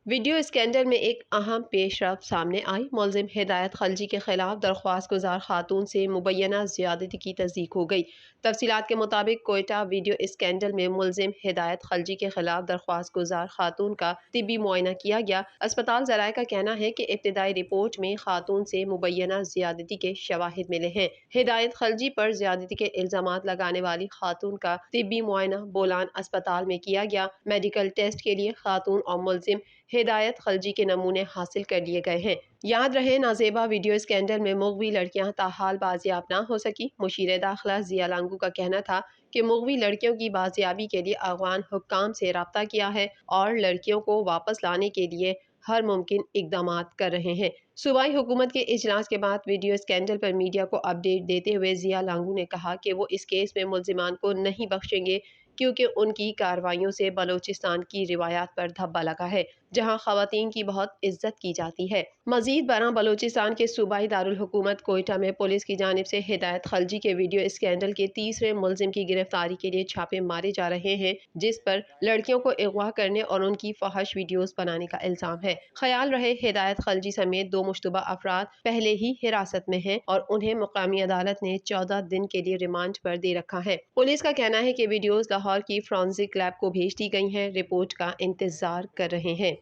Video scandal میں ایک اہم پیش رفت سامنے آئی۔ ملزم ہدایت خلجی کے خلاف درخواست گزار خاتون سے مبینہ زیادتی کی تصدیق ہو گئی۔ تفصیلات کے مطابق کوئٹہ ویڈیو اسکینڈل میں ملزم ہدایت خلجی کے خلاف درخواست گزار خاتون کا طبی معائنہ کیا گیا۔ اسپتال ذرائع کا کہنا ہے کہ ابتدائی رپورٹ میں خاتون سے مبینہ زیادتی کے شواہد ملے ہیں۔ ہدایت خلجی پر زیادتی کے الزامات لگانے والی خاتون کا طبی معائنہ بولان اسپتال میں کیا گیا۔ میڈیکل ٹیسٹ کے لیے خاتون اور ملزم ہدایت خلجی کے نمونے حاصل کر لیے گئے ہیں۔ یاد رہے نازیبا ویڈیو اسکینڈل میں مغوی لڑکیاں تاحال بازیاب نہ ہو سکی۔ مشیر داخلہ ضیاء لانگو کا کہنا تھا کہ مغوی لڑکیوں کی بازیابی کے لیے افغان حکام سے رابطہ کیا ہے اور لڑکیوں کو واپس لانے کے لیے ہر ممکن اقدامات کر رہے ہیں۔ صوبائی حکومت کے اجلاس کے بعد ویڈیو اسکینڈل پر میڈیا کو اپڈیٹ دیتے ہوئے ضیاء لانگو نے کہا کہ وہ اس کیس میں ملزمان کو نہیں بخشیں گے کیونکہ ان کی کارروائیوں سے بلوچستان کی روایات پر دھبا لگا ہے جہاں خواتین کی بہت عزت کی جاتی ہے۔ مزید برآں بلوچستان کے صوبائی دارالحکومت کوئٹہ میں پولیس کی جانب سے ہدایت خلجی کے ویڈیو اسکینڈل کے تیسرے ملزم کی گرفتاری کے لیے چھاپے مارے جا رہے ہیں جس پر لڑکیوں کو اغوا کرنے اور ان کی فحش ویڈیوز بنانے کا الزام ہے۔ خیال رہے ہدایت خلجی سمیت 2 مشتبہ افراد پہلے ہی حراست میں ہیں اور انہیں مقامی عدالت نے 14 دن کے لیے ریمانڈ پر دے رکھا ہے۔ پولیس کا کہنا ہے کہ ویڈیوز لاہور کی فورینسک لیب کو بھیج دی گئی ہیں، رپورٹ کا انتظار کر رہے ہیں۔